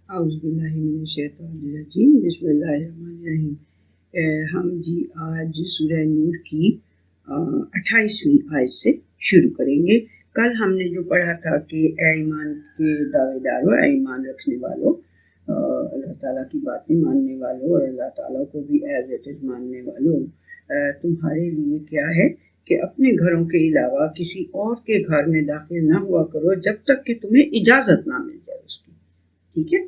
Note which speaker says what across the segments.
Speaker 1: اعوذ باللہ من الشیطان الرجیم بسم اللہ الرحمن الرحیم۔ ہم آج سورہ نور کی 28ویں آیت سے شروع کریں گے۔ کل ہم نے جو پڑھا تھا کہ اے ایمان کے دعوے داروں، اے ایمان رکھنے والوں، اللہ تعالیٰ کی باتیں ماننے والوں اور اللہ تعالیٰ کو بھی ایز اٹ از ماننے والوں، تمہارے لیے کیا ہے کہ اپنے گھروں کے علاوہ کسی اور کے گھر میں داخل نہ ہوا کرو جب تک کہ تمہیں اجازت نہ مل جائے اس کی۔ ٹھیک ہے،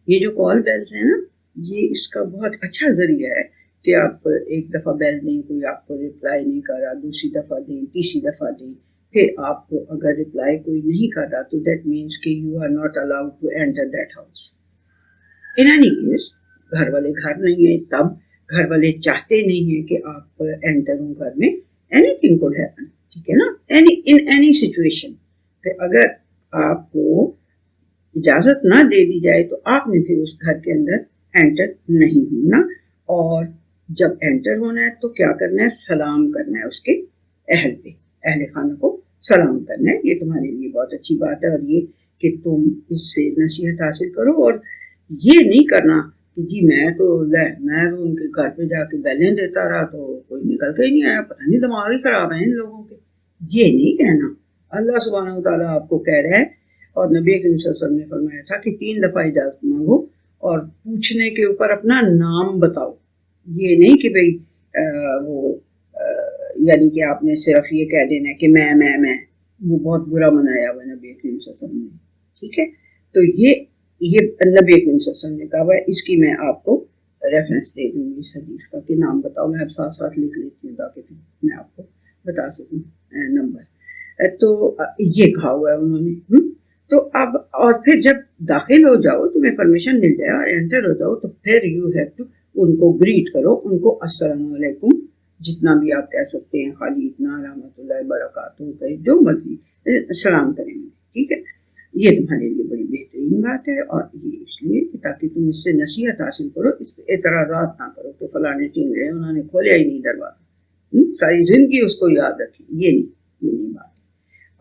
Speaker 1: یہ جو کال بیلز ہیں نا، یہ اس کا بہت اچھا ذریعہ ہے کہ آپ ایک دفعہ بیل دیں، کوئی آپ کو رپلائی نہیں کر رہا، دوسری دفعہ دیں، تیسری دفعہ دیں، پھر آپ کو اگر رپلائی کوئی نہیں کر رہا تو دیٹ مینس کہ you are not allowed to enter that house. In any case گھر والے گھر نہیں ہیں، تب گھر والے چاہتے نہیں ہیں کہ آپ انٹر ہوں گھر میں، اینی تھنگ کوڈ ہیپن، ٹھیک ہے نا، ان اینی سچویشن، کہ اگر آپ کو اجازت نہ دے دی جائے تو آپ نے پھر اس گھر کے اندر انٹر نہیں ہونا، اور جب انٹر ہونا ہے تو کیا کرنا ہے؟ سلام کرنا ہے اس کے اہل پہ، اہل خانہ کو سلام کرنا ہے۔ یہ تمہارے لیے بہت اچھی بات ہے، اور یہ کہ تم اس سے نصیحت حاصل کرو، اور یہ نہیں کرنا کہ جی میں تو ان کے گھر پہ جا کے بیلیں دیتا رہا تو کوئی نکل کے ہی نہیں آیا، پتہ نہیں دماغ ہی خراب ہے ان لوگوں کے، یہ نہیں کہنا۔ اللہ سبحانہ وتعالیٰ آپ کو کہہ رہا ہے، اور نبی کریم صلی اللہ علیہ وسلم نے فرمایا تھا کہ 3 دفعہ اجازت مانگو اور پوچھنے کے اوپر اپنا نام بتاؤ۔ یہ نہیں کہ بھئی یعنی کہ آپ نے صرف یہ کہہ دینا کہ میں وہ بہت برا منایا ہوا نبی کریم صلی اللہ علیہ وسلم نے، ٹھیک ہے۔ تو یہ نبی کریم صلی اللہ علیہ وسلم نے کہا ہے، اس کی میں آپ کو ریفرنس دے دوں گی اس حدیث کا کہ نام بتاؤ، میں اب ساتھ ساتھ لکھ لیتی ہوں تاکہ میں آپ کو بتا سکوں نمبر۔ تو یہ کہا ہوا ہے انہوں نے۔ تو اب اور پھر جب داخل ہو جاؤ، تمہیں پرمیشن مل جائے اور انٹر ہو جاؤ، تو پھر یو ہیو ٹو ان کو گریٹ کرو، ان کو السلام علیکم جتنا بھی آپ کہہ سکتے ہیں، خالی اتنا رحمۃ اللہ وبرکاتہ کہ جو مرضی سلام کریں گے، ٹھیک ہے۔ یہ تمہارے لیے بڑی بہترین بات ہے، اور یہ اس لیے کہ تاکہ تم اس سے نصیحت حاصل کرو، اس پہ اعتراضات نہ کرو کہ فلاں نے ٹنگ رہے، انہوں نے کھولیا ہی نہیں دروازہ، ساری زندگی اس کو یاد رکھی، یہ نہیں بات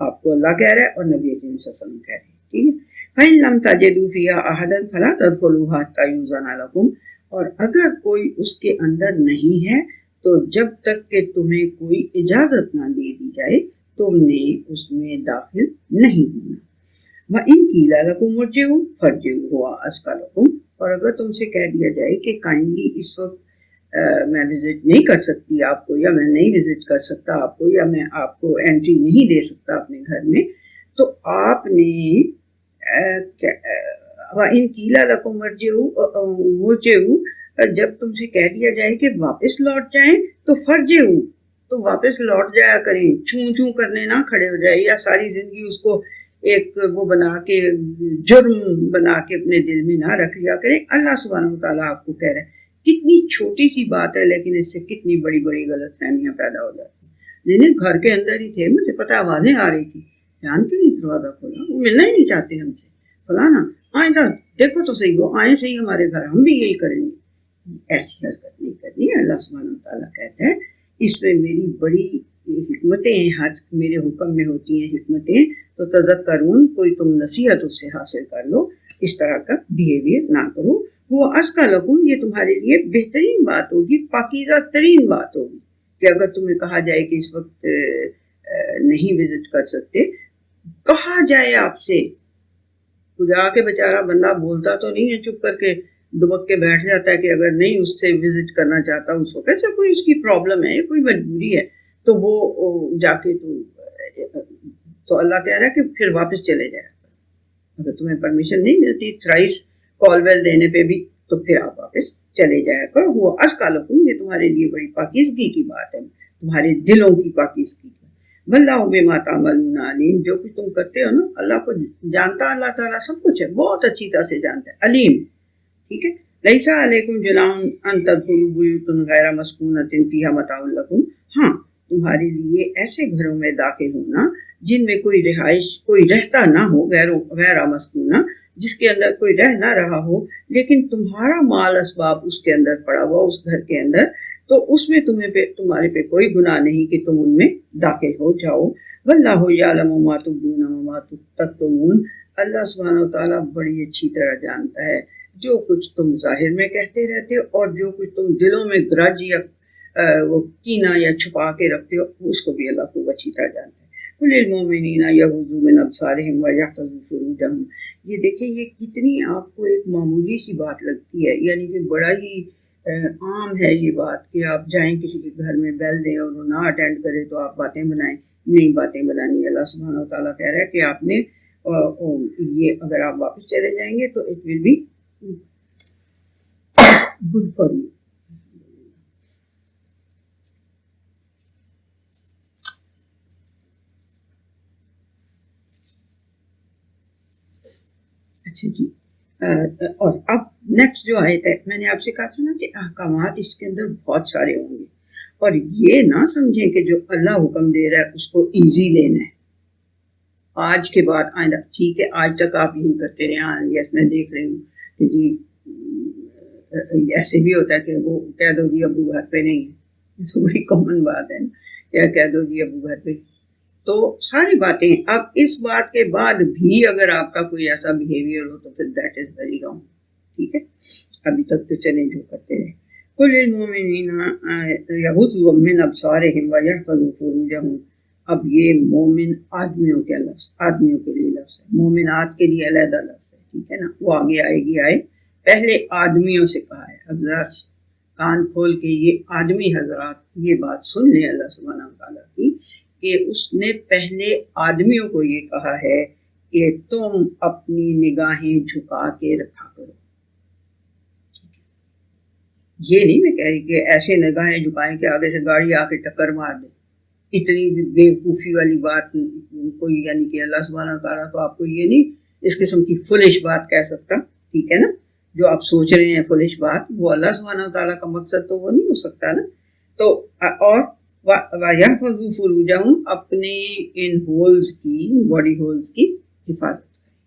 Speaker 1: آپ کو اللہ کہہ رہا ہے اور نبی کریم صلی اللہ علیہ وسلم کہہ رہے ہیں، ٹھیک ہے۔ فَإِن لَمْ تَجِدُوا فِيهَا أَحَدًا فَلَا تَدْخُلُوهَا حَتَّى يُؤْذَنَ لَكُمْ، اور اگر کوئی اس کے اندر نہیں ہے تو جب تک کہ تمہیں کوئی اجازت نہ دے دی جائے تم نے اس میں داخل نہیں ہونا۔ وَإِن قِيلَ لَكُمُ ارْجِعُوا فَارْجِعُوا هُوَ أَزْكَىٰ لَكُمْ، اور اگر تم سے کہہ دیا جائے کہ کائنڈلی اس وقت میں وزٹ نہیں کر سکتی آپ کو، یا میں نہیں وزٹ کر سکتا آپ کو، یا میں آپ کو انٹری نہیں دے سکتا اپنے گھر میں، تو آپ نے ان قیل لکم ارجعوا، جب تم سے کہہ دیا جائے کہ واپس لوٹ جائیں تو فرجعوا، تو واپس لوٹ جایا کریں، چوں کرنے نہ کھڑے ہو جائے، یا ساری زندگی اس کو ایک وہ بنا کے جرم بنا کے اپنے دل میں نہ رکھ لیا کریں۔ اللہ سبحانہ وتعالیٰ آپ کو کہہ رہا ہے، کتنی چھوٹی سی بات ہے لیکن اس سے کتنی بڑی بڑی غلط فہمیاں پیدا ہو جاتی ہیں۔ نہیں گھر کے اندر ہی تھے، مجھے پتا آوازیں آ رہی تھی، جان کے نہیں دروازہ کھولا، وہ ملنا ہی نہیں چاہتے ہم سے، فلانا آئندہ دیکھو تو صحیح، وہ آئیں صحیح ہمارے گھر، ہم بھی یہی کریں گے۔ ایسی حرکت نہیں کرنی ہے۔ اللہ سبحانہ وتعالیٰ کہتا ہے اس میں میری بڑی حکمتیں ہیں، ہر میرے حکم میں ہوتی ہیں حکمتیں، تو تذکرون، کوئی تم نصیحت اس سے حاصل کر لو، اس طرح کا بیہیویئر نہ کرو۔ وہ ازکیٰ لکم، یہ تمہارے لیے بہترین بات ہوگی، پاکیزہ ترین بات ہوگی، کہ اگر تمہیں کہا جائے کہ اس وقت نہیں وزٹ کر سکتے، کہا جائے آپ سے، خدا کے بیچارہ بندہ بولتا تو نہیں ہے، چپ کر کے دبک کے بیٹھ جاتا ہے کہ اگر نہیں اس سے وزٹ کرنا چاہتا اس کو، کہتے کوئی اس کی پرابلم ہے، کوئی مجبوری ہے، تو وہ جا کے تو اللہ کہہ رہا ہے کہ پھر واپس چلے جائے، اگر تمہیں پرمیشن نہیں ملتی تھرائس کال بیل دینے پہ بھی، تو پھر آپ واپس چلے جایا کرو۔ وہ ازکیٰ لکم، یہ تمہارے لیے بڑی پاکیزگی کی بات ہے، تمہارے دلوں کی پاکیزگی کی۔ واللہ بما تعملون علیم، جو کچھ تم کرتے ہو نا، اللہ کو جانتا، اللہ تعالیٰ سب کچھ ہے، بہت اچھی طرح سے جانتا ہے، علیم، ٹھیک ہے۔ لیسا علیکم جناح ان تدخلوا بیوتا غیر مسکونۃ فیہا متاع لکم، ہاں تمہارے لیے ایسے گھروں میں داخل ہونا جن میں کوئی رہائش، کوئی رہتا نہ ہو، غیر مسکونہ، جس کے اندر کوئی رہ نہ رہا ہو، لیکن تمہارا مال اسباب اس کے اندر پڑا ہوا، اس گھر کے اندر، تو اس میں تمہارے پہ کوئی گناہ نہیں کہ تم ان میں داخل ہو جاؤ۔ واللہ یعلم ما تبدون وما تکتمون، اللہ سبحانہ وتعالیٰ بڑی اچھی طرح جانتا ہے جو کچھ تم ظاہر میں کہتے رہتے ہو اور جو کچھ تم دلوں میں گرج یا وہ کینہ یا چھپا کے رکھتے ہو اس کو بھی اللہ خوب اچھی طرح جانتا ہے. قل للمؤمنین یغضوا من ابصارہم ویحفظوا فروجہم. یہ دیکھیں یہ کتنی آپ کو ایک معمولی سی بات لگتی ہے، یعنی کہ بڑا ہی عام ہے یہ بات کہ آپ جائیں کسی کے گھر میں بیل دیں اور وہ نہ اٹینڈ کرے تو آپ باتیں بنائیں. نہیں باتیں بنانی. اللہ سبحانہ وتعالیٰ کہہ رہا ہے کہ آپ نے یہ اگر آپ واپس چلے جائیں گے تو it will be good for you. اچھا جی، اور اب نیکسٹ جو آیت ہے، میں نے آپ سے کہا تھا نا کہ احکامات اس کے اندر بہت سارے ہوں گے، اور یہ نہ سمجھیں کہ جو اللہ حکم دے رہا ہے اس کو ایزی لینا ہے. آج کے بعد آئندہ ٹھیک ہے، آج تک آپ یہی کرتے رہے. ہاں یس میں دیکھ رہی ہوں کہ جی ایسے بھی ہوتا ہے کہ وہ کہہ دو جی ابو گھر پہ نہیں ہے، یہ تو بڑی کامن بات ہے نا، یا کہہ دو جی ابو گھر پہ. تو ساری باتیں اب اس بات کے بعد بھی اگر آپ کا کوئی ایسا بیہیویئر ہو تو پھر دیٹ از ویری رانگ. ٹھیک ہے، ابھی تک تو چلیں جو کرتے رہے. قل للمؤمنین یغضوا من ابصارہم ویحفظوا فروجہم. اب یہ مومن آدمیوں کے لفظ، آدمیوں کے لیے لفظ ہے، مومنات کے لیے علیحدہ لفظ ہے. ٹھیک ہے نا، وہ آگے آئے گی آئے. پہلے آدمیوں سے کہا ہے. اب ذرا کان کھول کے یہ آدمی حضرات یہ بات سن لیں اللہ سبحانہ وتعالیٰ کی کہ اس نے پہلے آدمیوں کو یہ کہا ہے کہ تم اپنی نگاہیں جھکا کے رکھا کرو. یہ نہیں میں کہہ رہی کہ ایسے نگاہیں جھکائیں کہ آگے سے گاڑی آ کے ٹکر مار دے. اتنی بھی بیوقوفی والی بات کوئی، یعنی کہ اللہ سبحانہ وتعالیٰ تو آپ کو یہ نہیں اس قسم کی فلش بات کہہ سکتا. ٹھیک ہے نا، جو آپ سوچ رہے ہیں فلش بات، وہ اللہ سبحانہ وتعالیٰ کا مقصد تو وہ نہیں ہو سکتا نا. تو اور وَيَحْفَظُوا فُرُوجَهُمْ، اپنے ان ہولز کی، باڈی ہولز کی حفاظت کریں.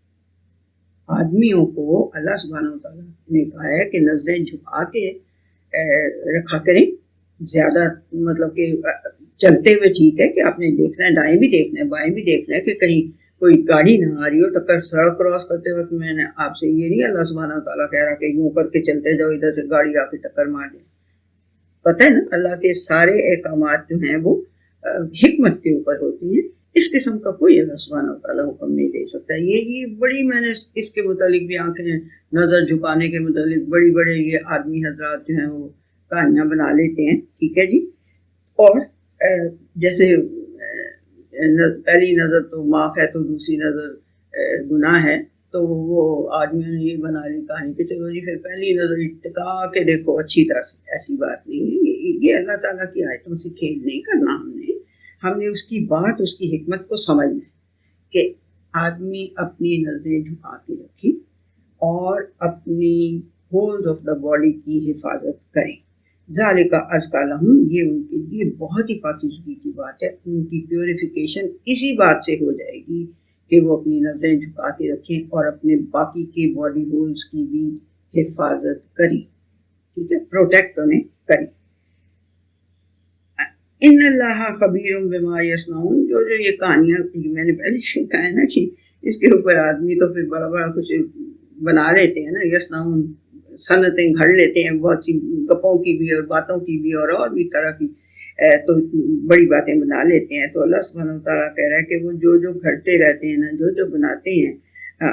Speaker 1: آدمیوں کو اللہ سبحانہ وتعالیٰ نے کہا ہے کہ نظریں جھکا کے رکھا کریں. زیادہ مطلب کہ چلتے ہوئے ٹھیک ہے کہ آپ نے دیکھنا ہے، دائیں بھی دیکھنا ہے بائیں بھی دیکھنا ہے کہ کہیں کوئی گاڑی نہ آ رہی ہو. ٹکر سڑک کراس کرتے وقت میں نے آپ سے یہ نہیں اللہ سبحانہ وتعالیٰ کہہ رہا کہ یوں کر کے چلتے جاؤ ادھر سے گاڑی آ کے ٹکر مار دے. پتہ ہے نا اللہ کے سارے احکامات جو ہیں وہ حکمت کے اوپر ہوتی ہیں. اس قسم کا کوئی اللہ سبحانہ وتعالیٰ حکم نہیں دے سکتا. یہ بڑی میں نے اس کے متعلق بھی آنکھیں نظر جھکانے کے متعلق بڑی بڑے یہ آدمی حضرات جو ہیں وہ کہانیاں بنا لیتے ہیں. ٹھیک ہے جی. اور جیسے پہلی نظر تو معاف ہے تو دوسری نظر گناہ ہے، تو وہ آدمیوں نے یہ بنا لی کہانی کہ چلو جی پھر پہلی نظر ٹکا کے دیکھو اچھی طرح سے. ایسی بات نہیں ہے. یہ اللہ تعالیٰ کی آیتوں سے کھیل نہیں کرنا. ہم نے اس کی بات، اس کی حکمت کو سمجھنا ہے کہ آدمی اپنی نظریں جھکا کے رکھے اور اپنی ہولز آف دا باڈی کی حفاظت کریں. ذالک ازکی لہم، یہ ان کے لیے بہت ہی پاکیزگی کی بات ہے. ان کی پیوریفیکیشن اسی بات سے ہو جائے گی کہ وہ اپنی نظریں جھکا کے رکھیں اور اپنے باقی کے باڈی ہولز کی بھی حفاظت کریں. ٹھیک ہے، پروٹیکٹ انہیں کریں. ان اللہ خبیر بما یصنعون. جو یہ کہانیاں میں نے پہلے کہا ہے نا کہ اس کے اوپر آدمی تو پھر بڑا بڑا کچھ بنا لیتے ہیں نا. یصنعون صنعتیں گھڑ لیتے ہیں، بہت سی گپوں کی بھی اور باتوں کی بھی اور بھی طرح کی، تو بڑی باتیں بنا لیتے ہیں. تو اللہ سبحانہ وتعالیٰ کہہ رہا ہے کہ وہ جو گھڑتے رہتے ہیں نا، جو بناتے ہیں،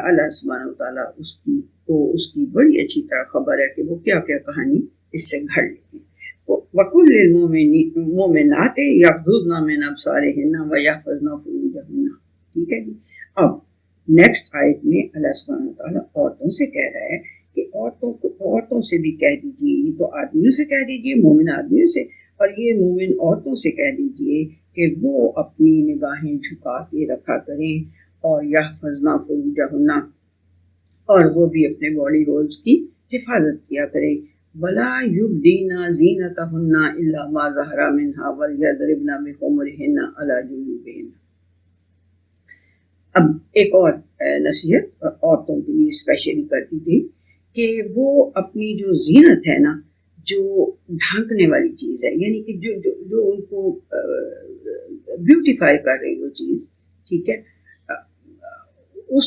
Speaker 1: اللہ سبحانہ وتعالیٰ اس کی بڑی اچھی طرح خبر ہے کہ وہ کیا کیا کہانی اس سے گھڑ لیتے ہیں. وَقُلْ لِلْمُؤْمِنَاتِ يَغْضُضْنَ مِنْ أَبْصَارِهِنَّ وَيَحْفَظْنَ فُرُوجَهُنَّ. ٹھیک ہے جی. اب نیکسٹ آیت میں اللہ سبحانہ وتعالیٰ عورتوں سے کہہ رہا ہے کہ عورتوں سے بھی کہہ دیجیے. یہ تو آدمیوں سے کہہ دیجیے، مومن آدمیوں سے، اور یہ مومن عورتوں سے کہہ دیجیے کہ وہ اپنی نگاہیں جھکا کے رکھا کریں اور یحفظن فروجہن، اور وہ بھی اپنے باڈی ہولز کی حفاظت کیا کریں. وَلَا يُبْدِينَ زِينَتَهُنَّ إِلَّا مَا ظَهَرَ مِنْهَا وَلْيَضْرِبْنَ بِخُمُرِهِنَّ عَلَى جُيُوبِهِنَّ. اب ایک اور نصیحت عورتوں کے لیے اسپیشلی کرتی تھی کہ وہ اپنی جو زینت ہے نا، جو ڈھانکنے والی چیز ہے، یعنی کہ جو ان کو بیوٹیفائی کر رہی وہ چیز، ٹھیک ہے، اس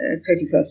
Speaker 1: 31,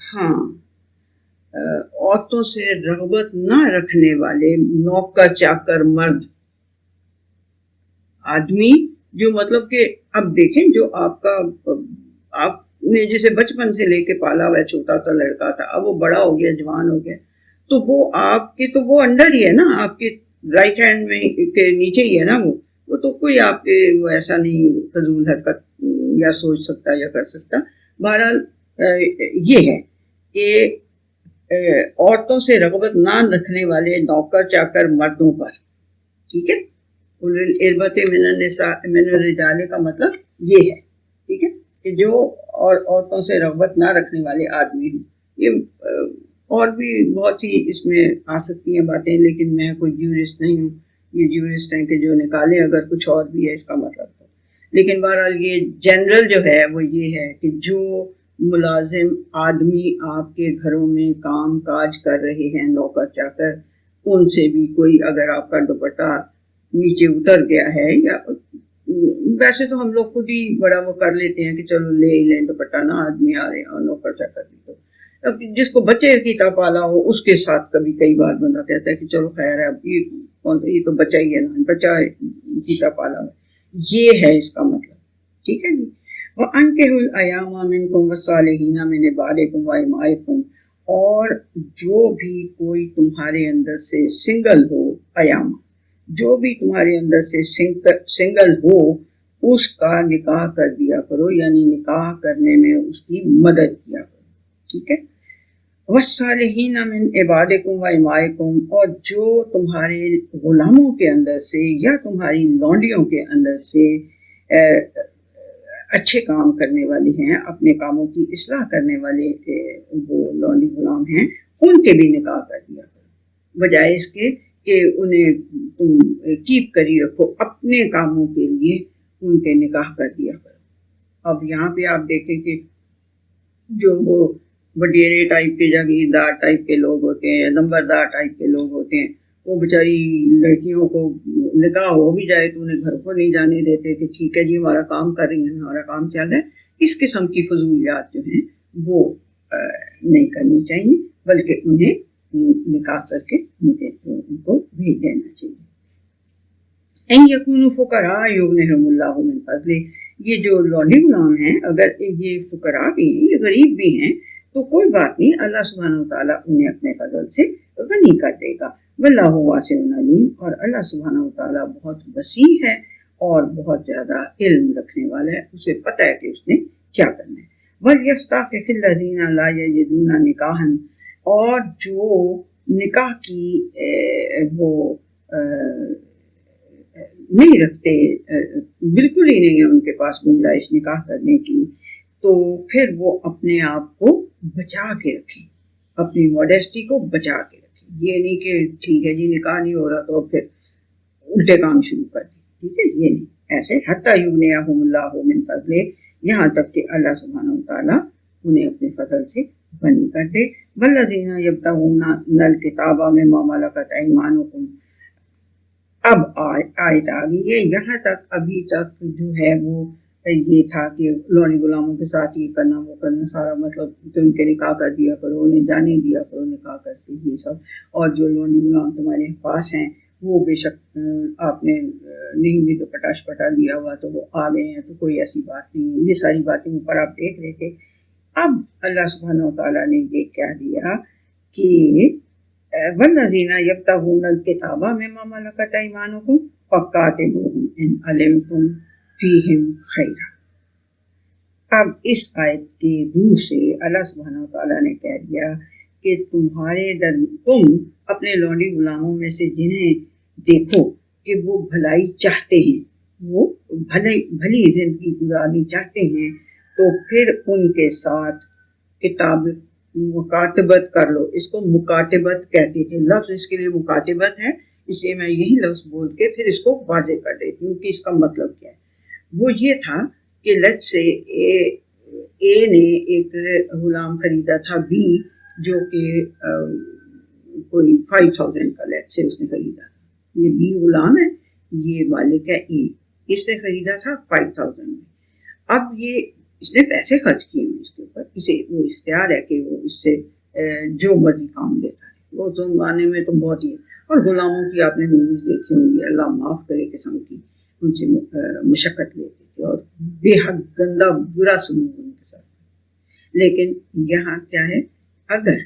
Speaker 1: ہاں، عورتوں سے رغبت نہ رکھنے والے نوکر چاکر مرد آدمی، جو مطلب کہ اب دیکھیں جو آپ نے جسے بچپن سے لے کے پالا ہوا چھوٹا سا لڑکا تھا، اب وہ بڑا ہو گیا، جوان ہو گیا، تو وہ آپ کے تو وہ انڈر ہی ہے نا، آپ کے رائٹ ہینڈ میں کے نیچے ہی ہے نا، وہ تو کوئی آپ کے وہ ایسا نہیں فضول حرکت یا سوچ سکتا یا کر سکتا۔ بہرحال یہ ہے کہ عورتوں سے رغبت نہ رکھنے والے نوکر چاکر مردوں پر، ٹھیک ہے، البت من الرجال کا مطلب یہ ہے، ٹھیک ہے، کہ جو عورتوں سے رغبت نہ رکھنے والے آدمی ہوں۔ یہ اور بھی بہت سی اس میں آ سکتی ہیں باتیں، لیکن میں کوئی جیورسٹ نہیں ہوں، یہ جیورسٹ ہیں کہ جو نکالے اگر کچھ اور بھی ہے اس کا مطلب تو، لیکن بہرحال یہ جنرل جو ہے وہ یہ ہے کہ جو ملازم آدمی آپ کے گھروں میں کام کاج کر رہے ہیں، نوکر چاکر، ان سے بھی کوئی اگر آپ کا دوپٹہ نیچے اتر گیا ہے، یا ویسے تو ہم لوگ خود ہی بڑا وہ کر لیتے ہیں کہ چلو لے ہی لیں دوپٹہ نا، آدمی آ رہے ہیں اور نوکر چاکر بھی، تو جس کو بچے کی طرح پالا ہو اس کے ساتھ کبھی کئی بار بندہ کہتا ہے کہ چلو خیر ہے، اب یہ تو بچہ ہی ہے نا، بچہ کی طرح پالا ہو، یہ ہے اس کا مطلب، ٹھیک ہے جی۔ وَأَنكِحُوا الْأَيَامَ مِنكُمْ وَالصَّالِحِينَ مِنْ عِبَادِكُمْ وَإِمَائِكُمْ، اور جو بھی کوئی تمہارے اندر سے سنگل ہو، ایام، جو بھی تمہارے اندر سے سنگل ہو، اس کا نکاح کر دیا کرو، یعنی نکاح کرنے میں اس کی مدد کیا کرو، ٹھیک ہے۔ وَالصَّالِحِينَ مِنْ عِبَادِكُمْ وَإِمَائِكُمْ، اور جو تمہارے غلاموں کے اندر سے یا تمہاری لونڈیوں کے اندر سے اچھے کام کرنے والی ہیں، اپنے کاموں کی اصلاح کرنے والے وہ لونڈی غلام ہیں، ان کے بھی نکاح کر دیا کرو، بجائے اس کے کہ انہیں تم کیپ کری رکھو، اپنے کاموں کے لیے ان کے نکاح کر دیا کرو۔ اب یہاں پہ آپ دیکھیں کہ جو وہ وڈیرے ٹائپ کے جاگیردار ٹائپ کے لوگ ہوتے ہیں یا نمبردار ٹائپ کے لوگ ہوتے ہیں، وہ بیچاری لڑکیوں کو نکاح ہو بھی جائے تو انہیں گھر کو نہیں جانے دیتے کہ ٹھیک ہے جی ہمارا کام کر رہی ہیں، ہمارا کام چل رہا ہے۔ اس قسم کی فضولیات جو ہیں وہ نہیں کرنی چاہیے، بلکہ انہیں نکاح کر کے ان کو بھیج دینا چاہیے۔ ان یکونوا فقراء یغنہم اللہ من فضلہ، یہ جو لونڈی غلام ہیں اگر یہ فقراء بھی ہیں، یہ غریب بھی ہیں، تو کوئی بات نہیں، اللہ سبحانہ وتعالیٰ انہیں اپنے فضل سے غنی کر دے گا۔ واللہ واسع علیم، اور اللہ سبحانہ وتعالیٰ بہت وسیع ہے اور بہت زیادہ علم رکھنے والا ہے، اسے پتہ ہے کہ اس نے کیا کرنا ہے۔ وَلْيَسْتَعْفِفِ الَّذِينَ لَا يَجِدُونَ نِكَاحًا، اور جو نکاح کی وہ نہیں رکھتے، بالکل ہی نہیں ہے ان کے پاس گنجائش نکاح کرنے کی، تو پھر وہ اپنے آپ کو بچا کے رکھیں، اپنی موڈیسٹی کو بچا کے رکھیں، یہ نہیں کہ ٹھیک ہے جی نکاح نہیں ہو رہا تو پھر الٹے کام شروع کر دیں، ٹھیک ہے، یہ نہیں، ایسے حتیٰ یغنیہم اللہ من فضلہ، یہاں تک کہ اللہ سبحانہ وتعالیٰ انہیں اپنے فضل سے غنی کر دے۔ والذین یبتغون الکتاب مما ملکت ایمانکم، اب آیت آ گئی ہے، یہاں تک ابھی تک جو ہے وہ یہ تھا کہ لونڈی غلاموں کے ساتھ یہ کرنا وہ کرنا، سارا مطلب کہ ان کے نکاح کر دیا کرو، انہیں جانے دیا کرو نکاح کر کے، یہ سب، اور جو لونڈی غلام تمہارے پاس ہیں وہ بے شک آپ نے نہیں بھی دوپٹہ شپٹا لیا ہوا تو وہ آ گئے ہیں، تو کوئی ایسی بات نہیں ہے، یہ ساری باتیں اوپر آپ دیکھ رہے تھے۔ اب اللہ سبحانہ وتعالیٰ نے یہ کہہ دیا کہ والذین یبتغون الکتاب مما ملکت ایمانکم فقاتلوہم ان علمتم فیہم خیرا۔ اب اس آیت کی روح سے اللہ سبحانہ وتعالیٰ نے کہہ دیا کہ تم اپنے لونڈی غلاموں میں سے جنہیں دیکھو کہ وہ بھلائی چاہتے ہیں، وہ بھلی زندگی گزارنی چاہتے ہیں، تو پھر ان کے ساتھ مکاتبت کر لو۔ اس کو مکاتبت کہتے تھے، لفظ اس کے لیے مکاتبت ہے، اس لیے میں یہی لفظ بول کے پھر اس کو واضح کر دیتی ہوں کہ اس کا مطلب کیا ہے۔ وہ یہ تھا کہ لیٹ سے اے نے ایک غلام خریدا تھا بی، جو کہ کوئی 5000 کا لیٹ سے اس نے خریدا تھا، یہ بی غلام ہے، یہ مالک ہے اے، اس نے خریدا تھا 5000 میں۔ اب یہ اس نے پیسے خرچ کیے ہوئے اس کے اوپر، اسے وہ اختیار ہے کہ وہ اس سے جو مرضی کام لیتا ہے، وہ زمانے میں تو بہت ہی ہے۔ اور غلاموں کی آپ نے موویز دیکھی ہوں گی، اللہ معاف کرے قسم کی، ان سے مشقت لیتے تھے اور بے حد گندا برا سلوک ان کے ساتھ۔ لیکن یہاں کیا ہے، اگر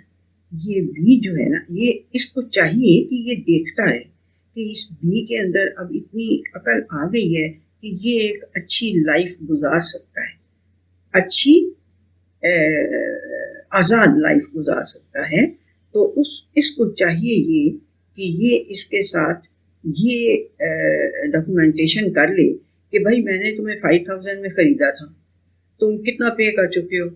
Speaker 1: یہ بھی جو ہے نا، یہ اس کو چاہیے کہ یہ دیکھتا ہے کہ اس بھی کے اندر اب اتنی عقل آ گئی ہے کہ یہ ایک اچھی لائف گزار سکتا ہے، اچھی آزاد لائف گزار سکتا ہے، تو اس کو چاہیے یہ کہ یہ اس کے ساتھ یہ ڈاکومنٹیشن کر لے کہ بھائی میں نے تمہیں 5000 میں خریدا تھا، تم کتنا پے کر چکے ہو،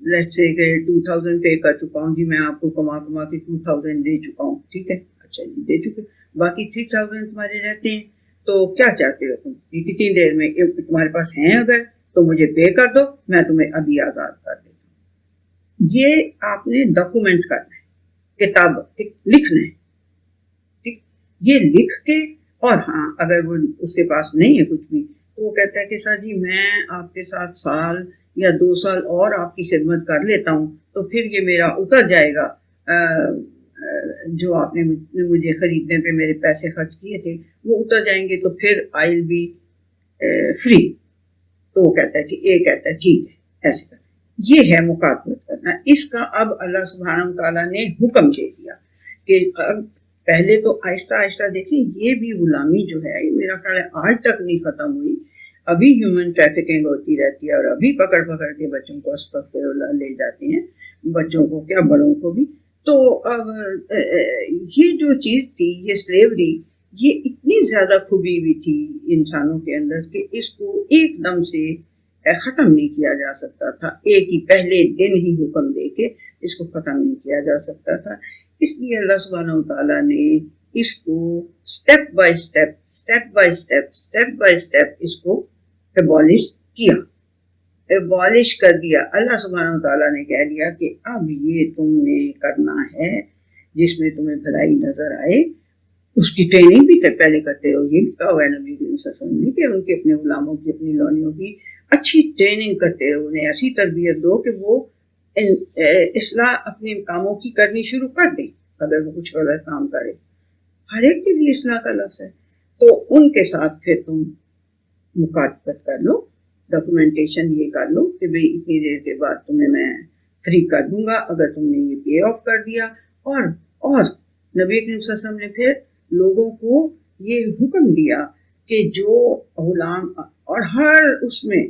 Speaker 1: لیٹس سے کہ 2000 پے کر چکا ہوں جی، میں آپ کو کما کے 2000 دے چکا ہوں، ٹھیک ہے، اچھا جی دے چکے، باقی 3000 تمہارے رہتے ہیں، تو کیا چاہتے ہو تم، یہ کتنی دیر میں تمہارے پاس ہیں اگر تو مجھے پے کر دو، میں تمہیں ابھی آزاد کر دیتا ہوں۔ یہ آپ نے ڈاکومنٹ کرنا ہے، کتاب لکھنا ہے، ٹھیک، یہ لکھ کے، اور ہاں اگر وہ اس کے پاس نہیں ہے کچھ بھی تو وہ کہتا ہے کہ سر جی میں آپ کے ساتھ سال یا 2 سال اور آپ کی خدمت کر لیتا ہوں، تو پھر یہ میرا اتر جائے گا، جو آپ نے مجھے خریدنے پہ میرے پیسے خرچ کیے تھے وہ اتر جائیں گے، تو پھر آئی ول بی فری۔ تو وہ کہتا ہے یہ کہتا ہے ٹھیک ہے ایسے کر، یہ ہے مکاتبت کرنا۔ اس کا اب اللہ سبحانہ تعالیٰ نے حکم دے دیا کہ اب پہلے تو آہستہ آہستہ دیکھیں، یہ بھی غلامی جو ہے یہ میرا خیال ہے آج تک نہیں ختم ہوئی، ابھی ہیومن ٹریفکنگ ہوتی رہتی ہے، اور ابھی پکڑ کے بچوں کو استغفر اللہ لے جاتے ہیں، بچوں کو کیا بڑوں کو بھی۔ تو اب یہ جو چیز تھی، یہ سلیوری، یہ اتنی زیادہ کھبی ہوئی تھی انسانوں کے اندر کہ اس کو ایک دم سے ختم نہیں کیا جا سکتا تھا، ایک ہی پہلے دن ہی حکم دے کے اس کو ختم نہیں کیا جا سکتا تھا۔ اس لیے اللہ سبحانہ تعالیٰ نے اس کو سٹیپ بائی سٹیپ اس کو ایبالش کیا، ایبالش کر دیا۔ اللہ سبحانہ تعالیٰ نے کہہ دیا کہ اب یہ تم نے کرنا ہے، جس میں تمہیں بھلائی نظر آئے اس کی ٹریننگ بھی پہلے کرتے ہو۔ یہ بھی کہا ہوا ہے نبی صلی اللہ علیہ وسلم نے کہ ان کے اپنے غلاموں کی، اپنی لونیوں کی اچھی ٹریننگ کرتے ہو، انہیں ایسی تربیت دو کہ وہ اصلاح اپنے کاموں کی کرنی شروع کر دیں اگر وہ کچھ غلط کام کرے۔ ہر ایک کے لیے اصلاح کا لفظ ہے، تو ان کے ساتھ پھر تم مکاتبت کر لو، ڈاکومنٹیشن یہ کر لو کہ بھئی اتنی دیر کے بعد تمہیں میں فری کر دوں گا اگر تم نے یہ پے آف کر دیا۔ اور نبی کریم صلی اللہ علیہ وسلم نے پھر لوگوں کو یہ حکم دیا کہ جو غلام، اور ہر اس میں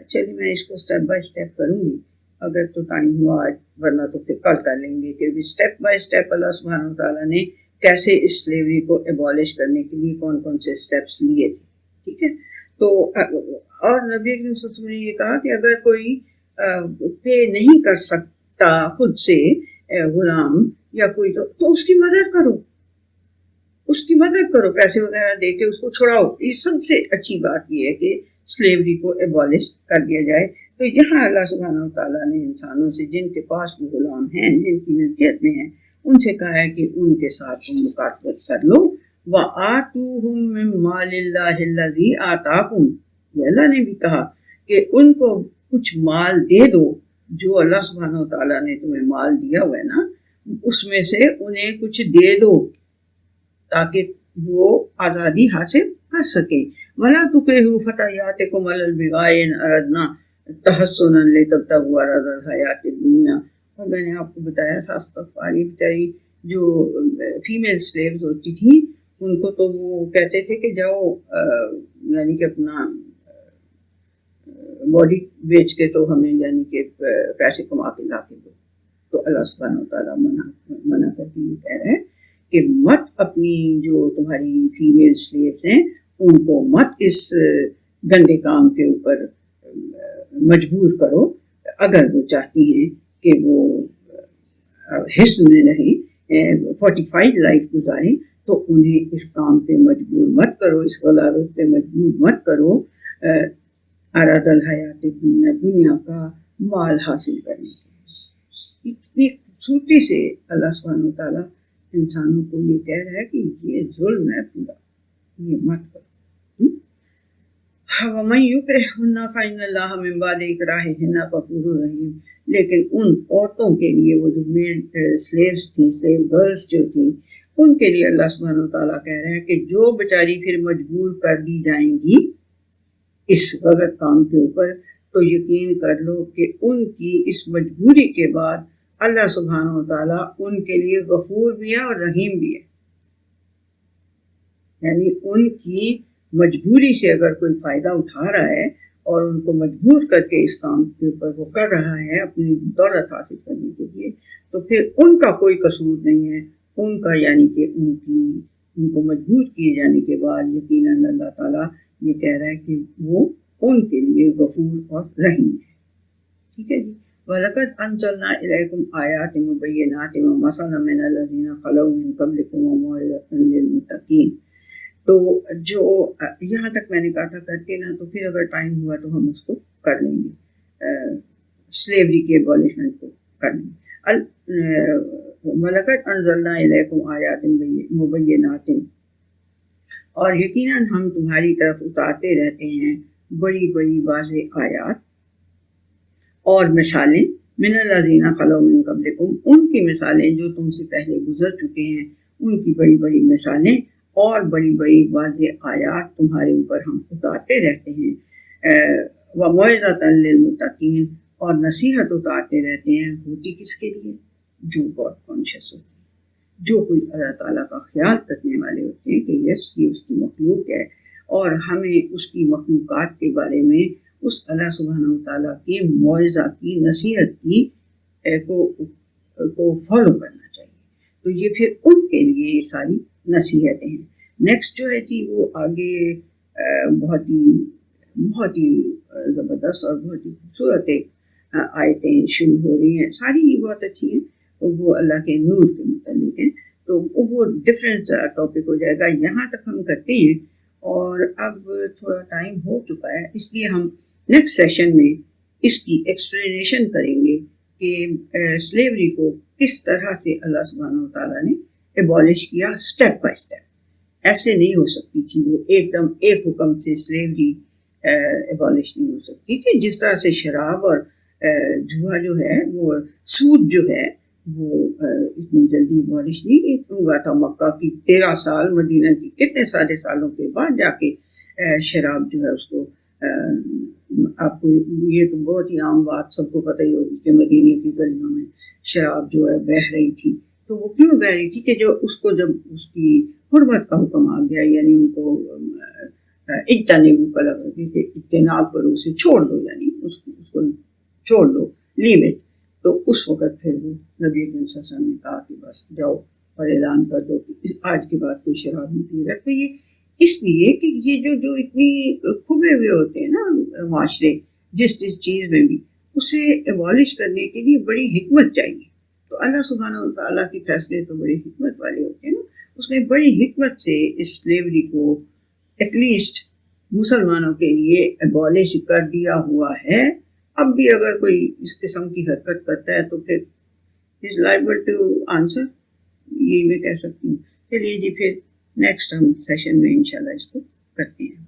Speaker 1: چلیے میں اس کو سٹیپ بائی سٹیپ کروں گی اگر تو ٹائم ہوا آج، ورنہ تو پھر کل کر لیں گے کہ سٹیپ بائی سٹیپ اللہ سبحانہ تعالیٰ نے کیسے اس سلیوری کو ایبالش کرنے کے لیے کون کون سے سٹیپس لیے تھے، ٹھیک ہے۔ تو اور نبی کریم صلی اللہ علیہ وسلم نے یہ کہا کہ اگر کوئی پے نہیں کر سکتا خود سے غلام یا کوئی، تو اس کی مدد کرو، اس کی مدد کرو، پیسے وغیرہ دے کے اس کو چھڑاؤ۔ یہ سب سے اچھی بات یہ ہے کہ سلیوری کو ایبالش کر دیا جائے۔ تو یہاں اللہ سبحانہ تعالیٰ نے انسانوں سے جن کے پاس وہ غلام ہیں، جن کی ملکیت میں ہیں، ان سے کہا ہے کہ ان کے ساتھ تم مکاتبت کر لو۔ وَآتُوهُم مِّن مَّالِ اللَّهِ الَّذِي آتَاكُمْ، یہ اللہ نے بھی کہا کہ ان کو کچھ مال دے دو، جو اللہ سبحانہ تعالیٰ نے تمہیں مال دیا ہوا ہے نا، اس میں سے انہیں کچھ دے دو تاکہ وہ آزادی حاصل کر سکیں۔ وَلَا تُكْرِهُوا فَتَيَاتِكُمْ عَلَى الْبِغَاءِ إِنْ أَرَدْنَا تَحَصُّنًا لِتَبْتَغُوا عَرَضَ الْحَيَاةِ الدُّنْيَا۔ اور میں نے آپ کو بتایا ساستغفاری بیچاری جو فیمیل سلیوز ہوتی تھی، ان کو تو وہ کہتے تھے کہ جاؤ یعنی کہ اپنا باڈی بیچ کے تو ہمیں یعنی کہ پیسے کما کے لا کے دو۔ تو اللہ سبحانہ تعالیٰ منع کر کے یہ کہہ رہے ہیں کہ مت اپنی جو تمہاری فیمیل سلیوز ہیں ان کو مت اس گندے کام کے اوپر مجبور کرو، اگر وہ چاہتی ہیں کہ وہ حصن میں رہیں، 45 لائف گزاریں، تو انہیں اس کام پہ مجبور مت کرو، اس غلاظت پہ مجبور مت کرو، اراد الحیات دنیا، دنیا کا مال حاصل کرنے کے۔ اتنی خوبصورتی سے اللہ سبحانہ تعالیٰ انسانوں کو یہ کہہ رہا ہے کہ یہ ظلم ہے پورا، یہ مت کرو۔ وَمَن يُكْرِهُنَّ فَإِنَّ اللَّهَ مِن بَعْدِ إِكْرَاهِهِنَّ غَفُورٌ رَحِيمٌ. لیکن ان عورتوں کے لیے وہ جو میڈ سلیوز تھیں، سلیو گرلز جو تھیں، ان کے لیے اللہ سبحانہ وتعالیٰ کہہ رہے ہیں کہ جو بیچاری پھر مجبور کر دی جائیں گی اس غلط کام کے اوپر، تو یقین کر لو کہ ان کی اس مجبوری کے بعد اللہ سبحانہ وتعالیٰ ان کے لیے غفور بھی ہے اور رحیم بھی ہے. یعنی ان کی مجبوری سے اگر کوئی فائدہ اٹھا رہا ہے اور ان کو مجبور کر کے اس کام کے اوپر وہ کر رہا ہے اپنی دولت حاصل کرنے کے لیے، تو پھر ان کا کوئی قصور نہیں ہے ان کا، یعنی کہ ان کو مجبور کیے جانے کے بعد یقیناً اللہ تعالیٰ یہ کہہ رہا ہے کہ وہ ان کے لیے غفور اور رحیم ہے. ٹھیک ہے جی. وَلَقَدْ أَنزَلْنَا إِلَيْكُمْ آيَاتٍ مُبَيِّنَاتٍ وَمَثَلًا مِّنَ الَّذِينَ خَلَوْا مِن قَبْلِكُمْ وَمَوْعِظَةً لِّلْمُتَّقِينَ. تو جو یہاں تک میں نے کہا تھا کر کے نا، تو پھر اگر ٹائم ہوا تو ہم اس کو کر لیں گے، سلیوری کے ایبولیشمنٹ کو کر لیں گے. وَلَقَدْ أَنزَلْنَا إِلَيْكُمْ آيَاتٍ مُبَيِّنَاتٍ، اور یقیناً ہم تمہاری طرف اتارتے رہتے ہیں بڑی بڑی واضح آیات اور مثالیں، من الذین خلو من قبلکم، ان کی مثالیں جو تم سے پہلے گزر چکے ہیں، ان کی بڑی بڑی مثالیں اور بڑی بڑی واضح آیات تمہارے اوپر ہم اتارتے رہتے ہیں. وَمَوْعِظَةً لِّلْمُتَّقِينَ، اور نصیحت اتارتے رہتے ہیں. ہوتی کس کے لیے؟ جو گاڈ کانشیس ہوتے ہیں، جو کوئی اللہ تعالیٰ کا خیال کرنے والے ہوتے ہیں کہ یس یہ اس کی مخلوق ہے اور ہمیں اس کی مخلوقات کے بارے میں اس اللہ سبحانہ وتعالیٰ کی موعظہ کی، نصیحت کی کو فالو کرنا چاہیے. تو یہ پھر ان کے لیے یہ ساری نصیحتیں ہیں. نیکسٹ جو ہے جی وہ آگے بہت ہی زبردست اور بہت ہی خوبصورت ایک آیتیں شروع ہو رہی ہیں. ساری ہی بہت اچھی ہیں، وہ اللہ کے نور کے متعلق ہیں، تو وہ ڈفرینٹ ٹاپک ہو جائے گا. یہاں تک ہم کرتے ہیں اور اب تھوڑا ٹائم ہو چکا ہے، اس لیے ہم نیکسٹ سیشن میں اس کی ایکسپلینیشن کریں گے کہ سلیوری کو کس طرح سے اللہ سبحانہ وتعالیٰ نے ایبالش کیا اسٹیپ بائی اسٹیپ. ایسے نہیں ہو سکتی تھی وہ ایک دم ایک حکم سے سلیوری ایبالش نہیں ہو سکتی تھی. جس طرح سے شراب اور جوا جو ہے، وہ سود جو ہے، وہ اتنی جلدی ایبالش نہیں ہوا تھا. مکہ کی 13 سال، مدینہ کی کتنے سارے سالوں کے بعد جا کے شراب جو ہے اس کو، آپ کو یہ تو بہت ہی عام بات سب کو پتہ ہی ہوگی کہ مدینے کی گلیوں میں شراب جو ہے بہہ رہی تھی. تو وہ کیوں بہہ رہی تھی کہ جو اس کو جب اس کی حرمت کا حکم آ گیا، یعنی ان کو اجتنبوا کا لفظ ہے کہ اجتناب کرو، اسے چھوڑ دو، یعنی اس کو چھوڑ دو، لیو اٹ. تو اس وقت پھر وہ نبی صلی اللہ علیہ وسلم نے کہا کہ بس جاؤ اور اعلان کر دو کہ آج کے بعد کوئی شراب نہیں پی رہا. تو یہ اس لیے کہ یہ جو اتنی کھبے ہوئے ہوتے ہیں نا معاشرے، جس چیز میں بھی، اسے ایبالش کرنے کے لیے بڑی حکمت چاہیے. تو اللہ سبحانہ وتعالیٰ کے فیصلے تو بڑی حکمت والے ہوتے ہیں نا. اس نے بڑی حکمت سے اس سلیوری کو ایٹ لیسٹ مسلمانوں کے لیے ایبالش کر دیا ہوا ہے. اب بھی اگر کوئی اس قسم کی حرکت کرتا ہے تو پھر از لائبل ٹو آنسر، یہ میں کہہ سکتی ہوں. چلیے جی، پھر نیکسٹ ہم سیشن میں انشاءاللہ اس کو کرتے ہیں.